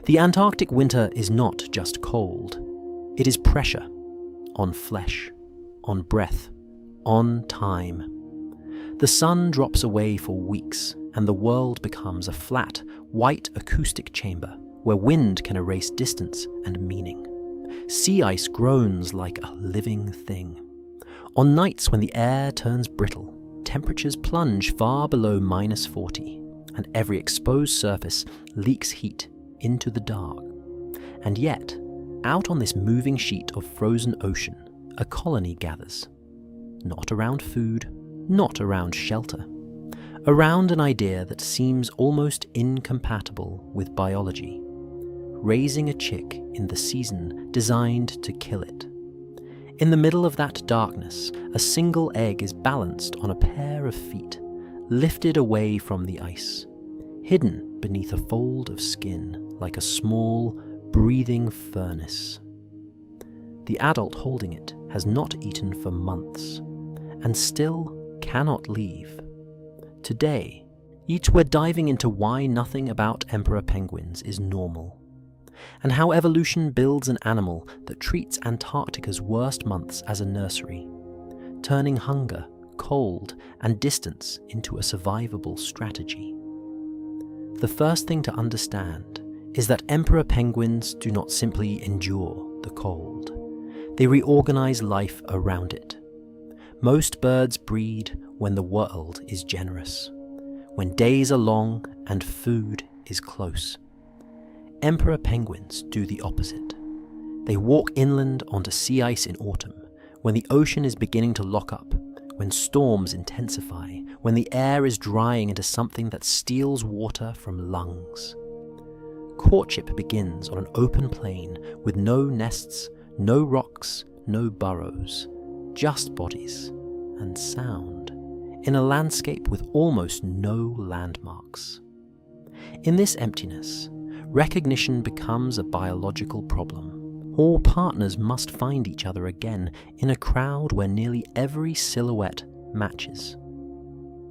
The Antarctic winter is not just cold. It is pressure on flesh, on breath, on time. The sun drops away for weeks, and the world becomes a flat, white acoustic chamber where wind can erase distance and meaning. Sea ice groans like a living thing. On nights when the air turns brittle, temperatures plunge far below -40, and every exposed surface leaks heat into the dark. And yet, out on this moving sheet of frozen ocean, a colony gathers. Not around food, not around shelter. Around an idea that seems almost incompatible with biology. Raising a chick in the season designed to kill it. In the middle of that darkness, a single egg is balanced on a pair of feet, lifted away from the ice, hidden beneath a fold of skin like a small, breathing furnace. The adult holding it has not eaten for months, and still cannot leave. Today, we're diving into why nothing about emperor penguins is normal, and how evolution builds an animal that treats Antarctica's worst months as a nursery, turning hunger, cold, and distance into a survivable strategy. The first thing to understand is that emperor penguins do not simply endure the cold. They reorganize life around it. Most birds breed when the world is generous, when days are long and food is close. Emperor penguins do the opposite. They walk inland onto sea ice in autumn, when the ocean is beginning to lock up, when storms intensify, when the air is drying into something that steals water from lungs. Courtship begins on an open plain with no nests, no rocks, no burrows, just bodies and sound, in a landscape with almost no landmarks. In this emptiness, recognition becomes a biological problem. All partners must find each other again in a crowd where nearly every silhouette matches.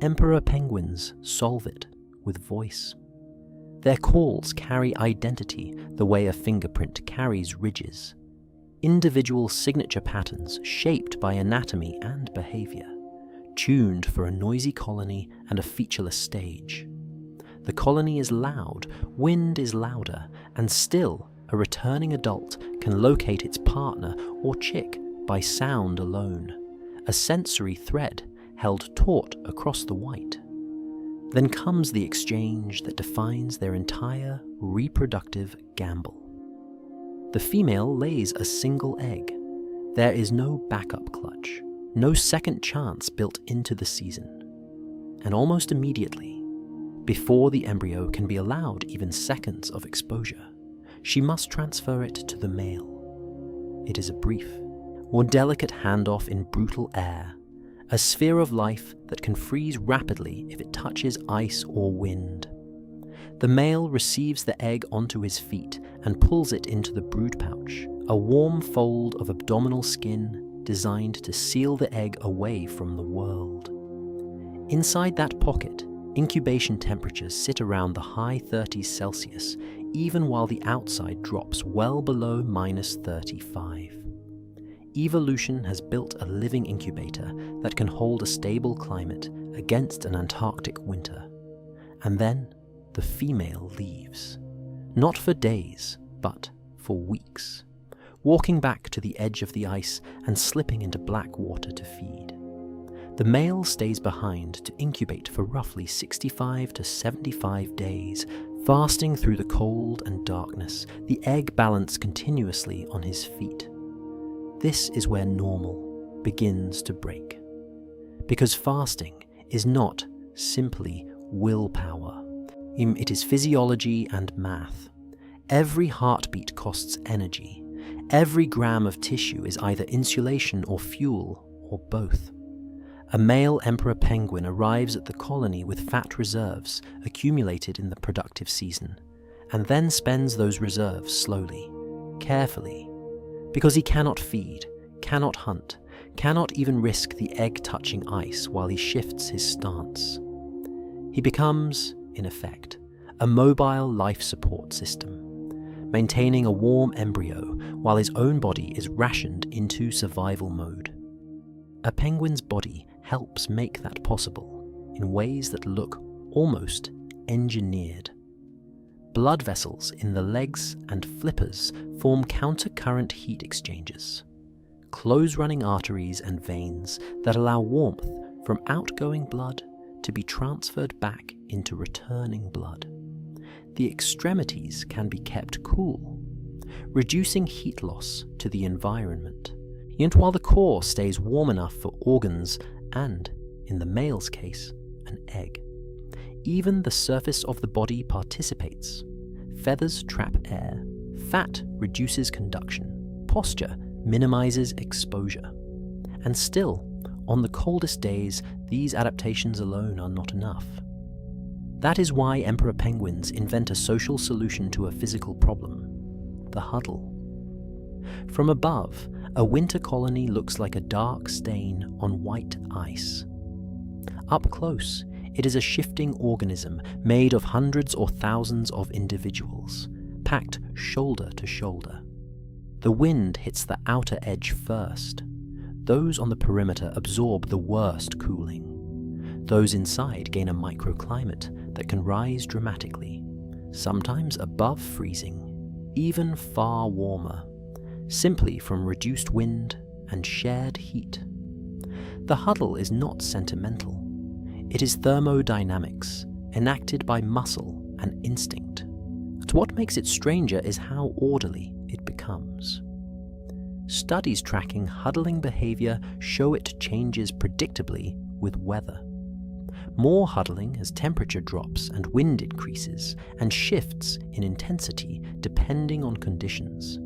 Emperor penguins solve it with voice. Their calls carry identity the way a fingerprint carries ridges. Individual signature patterns shaped by anatomy and behavior, tuned for a noisy colony and a featureless stage. The colony is loud, wind is louder, and still a returning adult can locate its partner or chick by sound alone, a sensory thread held taut across the white. Then comes the exchange that defines their entire reproductive gamble. The female lays a single egg. There is no backup clutch, no second chance built into the season. And almost immediately, before the embryo can be allowed even seconds of exposure, she must transfer it to the male. It is a brief, more delicate handoff in brutal air, a sphere of life that can freeze rapidly if it touches ice or wind. The male receives the egg onto his feet and pulls it into the brood pouch, a warm fold of abdominal skin designed to seal the egg away from the world. Inside that pocket, incubation temperatures sit around the high 30s Celsius, even while the outside drops well below -35. Evolution has built a living incubator that can hold a stable climate against an Antarctic winter. And then the female leaves. Not for days, but for weeks, walking back to the edge of the ice and slipping into black water to feed. The male stays behind to incubate for roughly 65 to 75 days, fasting through the cold and darkness, the egg balanced continuously on his feet. This is where normal begins to break. Because fasting is not simply willpower. It is physiology and math. Every heartbeat costs energy. Every gram of tissue is either insulation or fuel, or both. A male emperor penguin arrives at the colony with fat reserves accumulated in the productive season, and then spends those reserves slowly, carefully, because he cannot feed, cannot hunt, cannot even risk the egg touching ice while he shifts his stance. He becomes, in effect, a mobile life support system, maintaining a warm embryo while his own body is rationed into survival mode. A penguin's body helps make that possible in ways that look almost engineered. Blood vessels in the legs and flippers form counter-current heat exchangers, close-running arteries and veins that allow warmth from outgoing blood to be transferred back into returning blood. The extremities can be kept cool, reducing heat loss to the environment, yet while the core stays warm enough for organs and, in the male's case, an egg. Even the surface of the body participates. Feathers trap air, fat reduces conduction, posture minimizes exposure. And still, on the coldest days, these adaptations alone are not enough. That is why emperor penguins invent a social solution to a physical problem: the huddle. From above, a winter colony looks like a dark stain on white ice. Up close, it is a shifting organism made of hundreds or thousands of individuals, packed shoulder to shoulder. The wind hits the outer edge first. Those on the perimeter absorb the worst cooling. Those inside gain a microclimate that can rise dramatically, sometimes above freezing, even far warmer, simply from reduced wind and shared heat. The huddle is not sentimental. It is thermodynamics, enacted by muscle and instinct. But what makes it stranger is how orderly it becomes. Studies tracking huddling behavior show it changes predictably with weather. More huddling as temperature drops and wind increases, and shifts in intensity depending on conditions.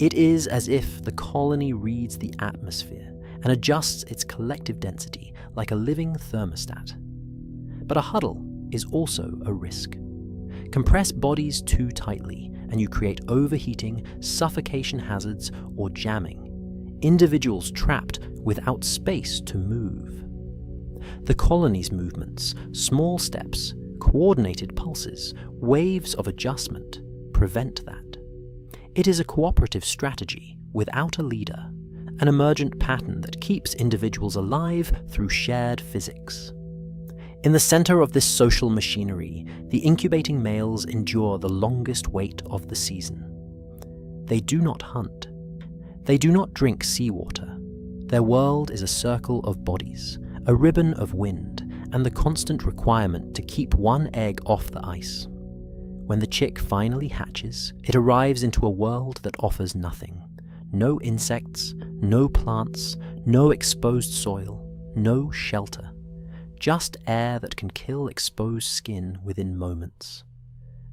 It is as if the colony reads the atmosphere and adjusts its collective density like a living thermostat. But a huddle is also a risk. Compress bodies too tightly, and you create overheating, suffocation hazards, or jamming. Individuals trapped without space to move. The colony's movements, small steps, coordinated pulses, waves of adjustment, prevent that. It is a cooperative strategy without a leader, an emergent pattern that keeps individuals alive through shared physics. In the center of this social machinery, the incubating males endure the longest wait of the season. They do not hunt. They do not drink seawater. Their world is a circle of bodies, a ribbon of wind, and the constant requirement to keep one egg off the ice. When the chick finally hatches, it arrives into a world that offers nothing. No insects, no plants, no exposed soil, no shelter. Just air that can kill exposed skin within moments.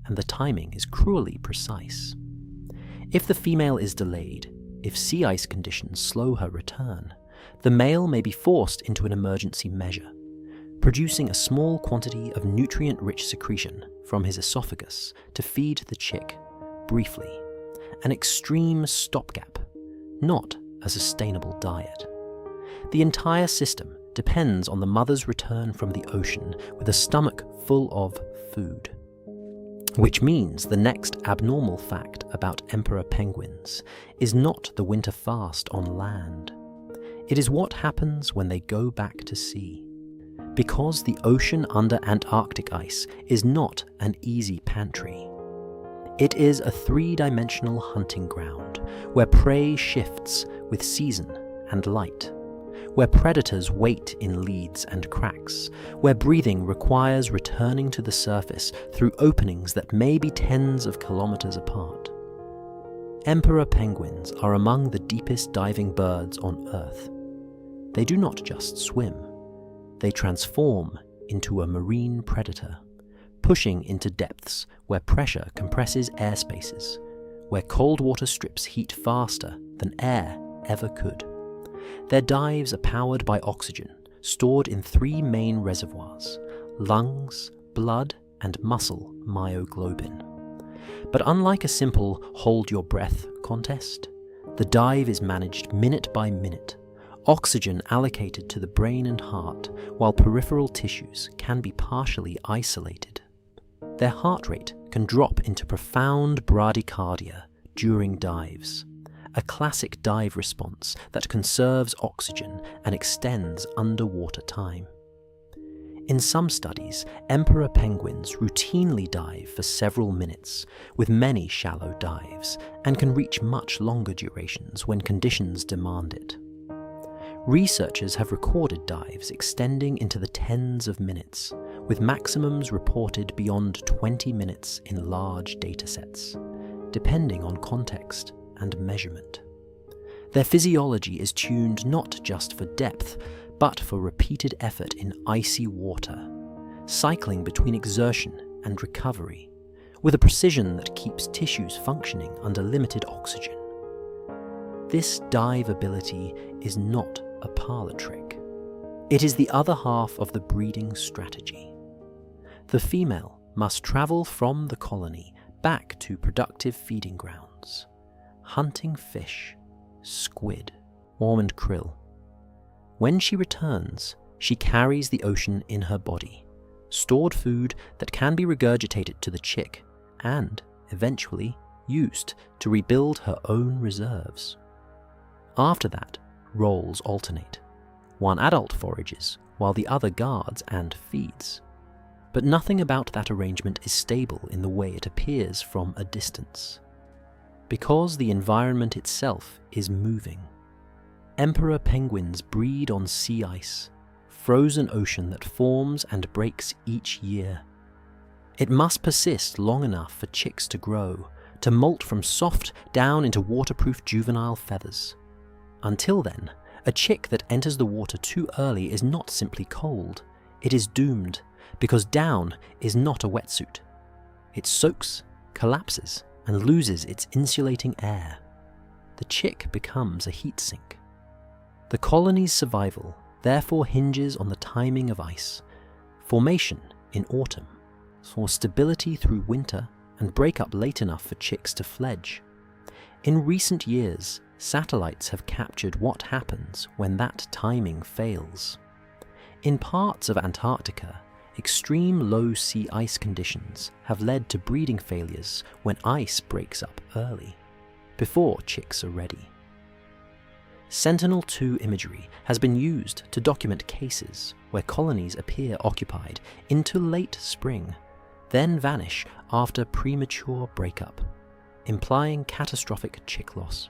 And the timing is cruelly precise. If the female is delayed, if sea ice conditions slow her return, the male may be forced into an emergency measure, producing a small quantity of nutrient-rich secretion from his esophagus to feed the chick, briefly, an extreme stopgap, not a sustainable diet. The entire system depends on the mother's return from the ocean with a stomach full of food. Which means the next abnormal fact about emperor penguins is not the winter fast on land. It is what happens when they go back to sea. Because the ocean under Antarctic ice is not an easy pantry. It is a three-dimensional hunting ground where prey shifts with season and light, where predators wait in leads and cracks, where breathing requires returning to the surface through openings that may be tens of kilometers apart. Emperor penguins are among the deepest diving birds on Earth. They do not just swim. They transform into a marine predator, pushing into depths where pressure compresses air spaces, where cold water strips heat faster than air ever could. Their dives are powered by oxygen, stored in three main reservoirs: lungs, blood, and muscle myoglobin. But unlike a simple hold your breath contest, the dive is managed minute by minute, oxygen allocated to the brain and heart, while peripheral tissues can be partially isolated. Their heart rate can drop into profound bradycardia during dives, a classic dive response that conserves oxygen and extends underwater time. In some studies, emperor penguins routinely dive for several minutes, with many shallow dives, and can reach much longer durations when conditions demand it. Researchers have recorded dives extending into the tens of minutes, with maximums reported beyond 20 minutes in large datasets, depending on context and measurement. Their physiology is tuned not just for depth, but for repeated effort in icy water, cycling between exertion and recovery, with a precision that keeps tissues functioning under limited oxygen. This dive ability is not a parlor trick. It is the other half of the breeding strategy. The female must travel from the colony back to productive feeding grounds, hunting fish, squid, and krill. When she returns, she carries the ocean in her body, stored food that can be regurgitated to the chick and, eventually, used to rebuild her own reserves. After that, roles alternate. One adult forages, while the other guards and feeds. But nothing about that arrangement is stable in the way it appears from a distance, because the environment itself is moving. Emperor penguins breed on sea ice, frozen ocean that forms and breaks each year. It must persist long enough for chicks to grow, to molt from soft down into waterproof juvenile feathers. Until then, a chick that enters the water too early is not simply cold, it is doomed, because down is not a wetsuit. It soaks, collapses, and loses its insulating air. The chick becomes a heat sink. The colony's survival therefore hinges on the timing of ice, formation in autumn, or stability through winter and breakup late enough for chicks to fledge. In recent years, satellites have captured what happens when that timing fails. In parts of Antarctica, extreme low sea ice conditions have led to breeding failures when ice breaks up early, before chicks are ready. Sentinel-2 imagery has been used to document cases where colonies appear occupied into late spring, then vanish after premature breakup, implying catastrophic chick loss.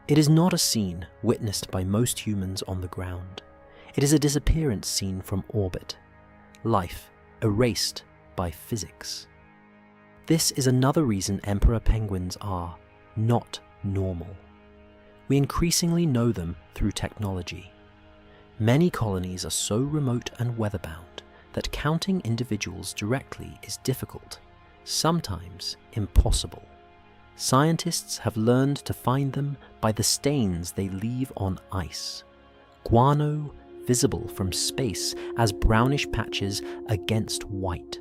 It is not a scene witnessed by most humans on the ground. It is a disappearance scene from orbit, life erased by physics. This is another reason emperor penguins are not normal. We increasingly know them through technology. Many colonies are so remote and weatherbound that counting individuals directly is difficult, sometimes impossible. Scientists have learned to find them by the stains they leave on ice, guano visible from space as brownish patches against white.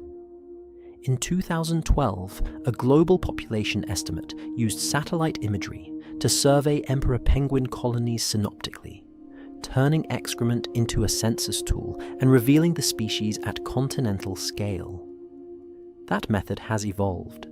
In 2012, a global population estimate used satellite imagery to survey emperor penguin colonies synoptically, turning excrement into a census tool and revealing the species at continental scale. That method has evolved.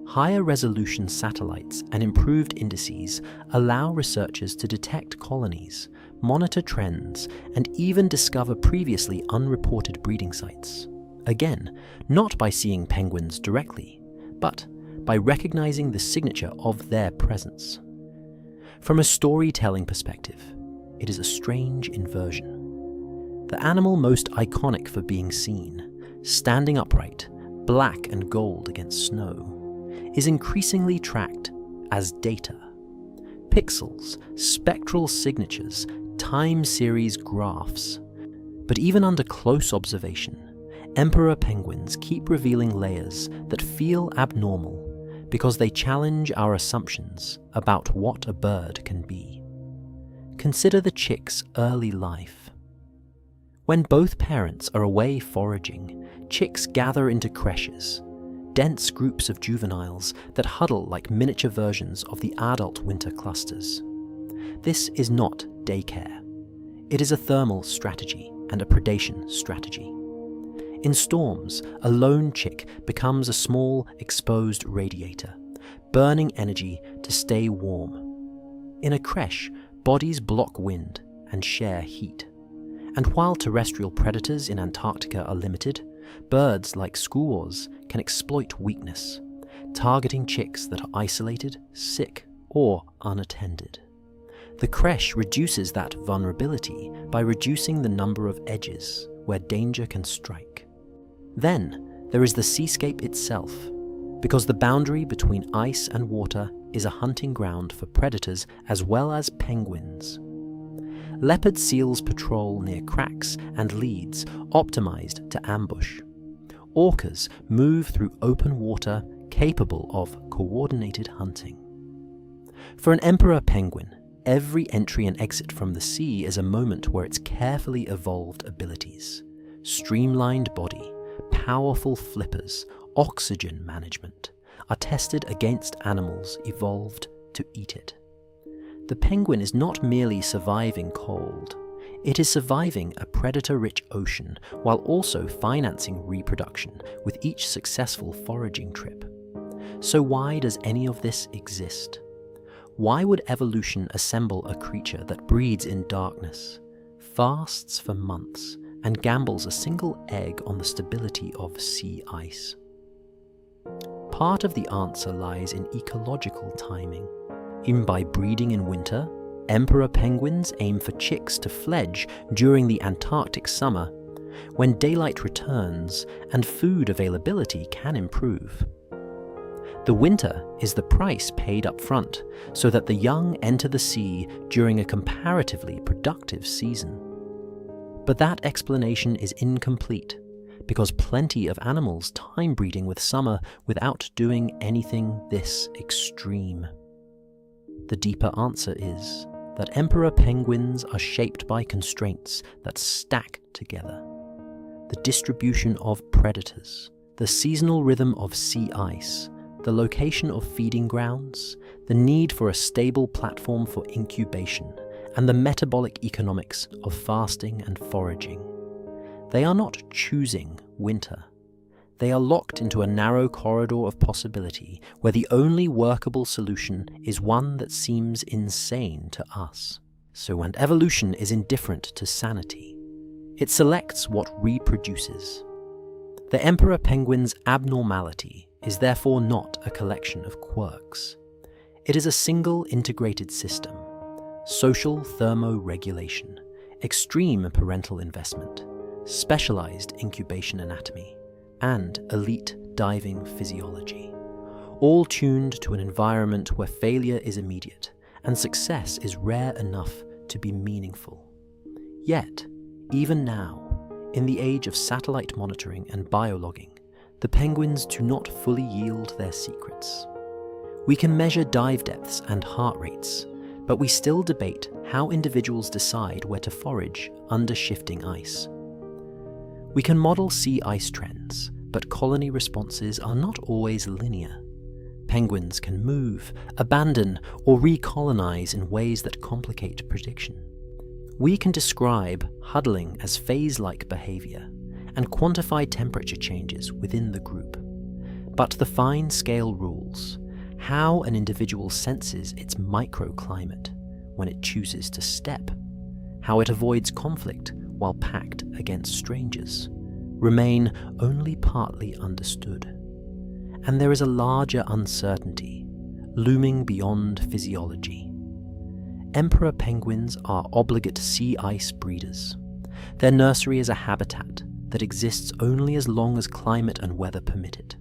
Higher resolution satellites and improved indices allow researchers to detect colonies, monitor trends, and even discover previously unreported breeding sites. Again, not by seeing penguins directly, but by recognizing the signature of their presence. From a storytelling perspective, it is a strange inversion. The animal most iconic for being seen, standing upright, black and gold against snow, is increasingly tracked as data. Pixels, spectral signatures, time series graphs. But even under close observation, emperor penguins keep revealing layers that feel abnormal because they challenge our assumptions about what a bird can be. Consider the chick's early life. When both parents are away foraging, chicks gather into creches, dense groups of juveniles that huddle like miniature versions of the adult winter clusters. This is not daycare. It is a thermal strategy and a predation strategy. In storms, a lone chick becomes a small, exposed radiator, burning energy to stay warm. In a creche, bodies block wind and share heat. And while terrestrial predators in Antarctica are limited, birds like skuas can exploit weakness, targeting chicks that are isolated, sick, or unattended. The creche reduces that vulnerability by reducing the number of edges where danger can strike. Then there is the seascape itself, because the boundary between ice and water is a hunting ground for predators as well as penguins. Leopard seals patrol near cracks and leads, optimized to ambush. Orcas move through open water capable of coordinated hunting. For an emperor penguin, every entry and exit from the sea is a moment where its carefully evolved abilities, streamlined body, powerful flippers, oxygen management, are tested against animals evolved to eat it. The penguin is not merely surviving cold, it is surviving a predator-rich ocean while also financing reproduction with each successful foraging trip. So why does any of this exist? Why would evolution assemble a creature that breeds in darkness, fasts for months, and gambles a single egg on the stability of sea ice? Part of the answer lies in ecological timing. Even by breeding in winter, emperor penguins aim for chicks to fledge during the Antarctic summer, when daylight returns and food availability can improve. The winter is the price paid up front, so that the young enter the sea during a comparatively productive season. But that explanation is incomplete, because plenty of animals time breeding with summer without doing anything this extreme. The deeper answer is that emperor penguins are shaped by constraints that stack together. The distribution of predators, the seasonal rhythm of sea ice, the location of feeding grounds, the need for a stable platform for incubation, and the metabolic economics of fasting and foraging. They are not choosing winter. They are locked into a narrow corridor of possibility where the only workable solution is one that seems insane to us. So when evolution is indifferent to sanity, it selects what reproduces. The emperor penguin's abnormality is therefore not a collection of quirks. It is a single integrated system: social thermoregulation, extreme parental investment, specialized incubation anatomy, and elite diving physiology, all tuned to an environment where failure is immediate and success is rare enough to be meaningful. Yet, even now, in the age of satellite monitoring and biologging, the penguins do not fully yield their secrets. We can measure dive depths and heart rates, but we still debate how individuals decide where to forage under shifting ice. We can model sea ice trends, but colony responses are not always linear. Penguins can move, abandon, or recolonize in ways that complicate prediction. We can describe huddling as phase-like behavior and quantify temperature changes within the group. But the fine-scale rules, how an individual senses its microclimate when it chooses to step, how it avoids conflict while packed against strangers, remain only partly understood. And there is a larger uncertainty, looming beyond physiology. Emperor penguins are obligate sea ice breeders. Their nursery is a habitat that exists only as long as climate and weather permit it.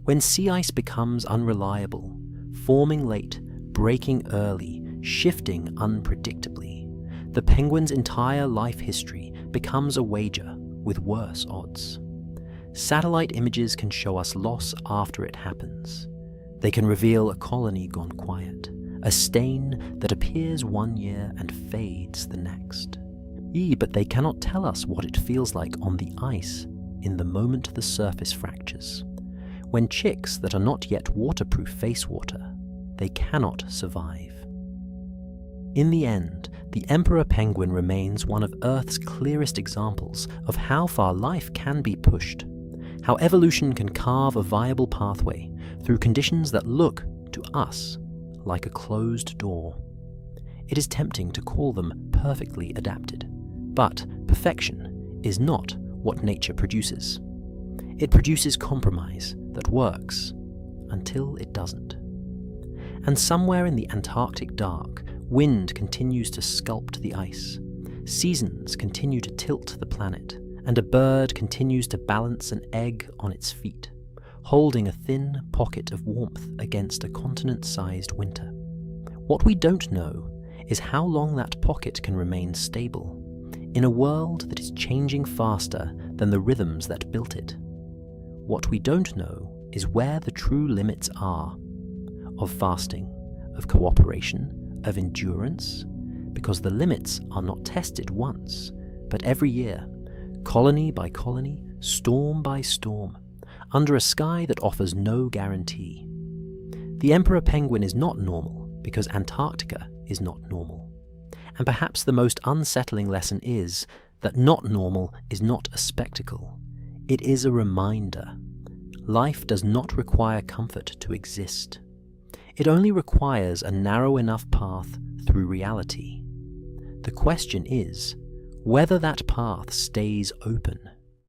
When sea ice becomes unreliable, forming late, breaking early, shifting unpredictably, the penguin's entire life history becomes a wager with worse odds. Satellite images can show us loss after it happens. They can reveal a colony gone quiet, a stain that appears one year and fades the next. But they cannot tell us what it feels like on the ice in the moment the surface fractures. When chicks that are not yet waterproof face water, they cannot survive. In the end, the emperor penguin remains one of Earth's clearest examples of how far life can be pushed, how evolution can carve a viable pathway through conditions that look, to us, like a closed door. It is tempting to call them perfectly adapted, but perfection is not what nature produces. It produces compromise that works until it doesn't. And somewhere in the Antarctic dark, wind continues to sculpt the ice, seasons continue to tilt the planet, and a bird continues to balance an egg on its feet, holding a thin pocket of warmth against a continent-sized winter. What we don't know is how long that pocket can remain stable in a world that is changing faster than the rhythms that built it. What we don't know is where the true limits are of fasting, of cooperation, of endurance, because the limits are not tested once, but every year, colony by colony, storm by storm, under a sky that offers no guarantee. The emperor penguin is not normal because Antarctica is not normal. And perhaps the most unsettling lesson is that not normal is not a spectacle. It is a reminder. Life does not require comfort to exist. It only requires a narrow enough path through reality. The question is whether that path stays open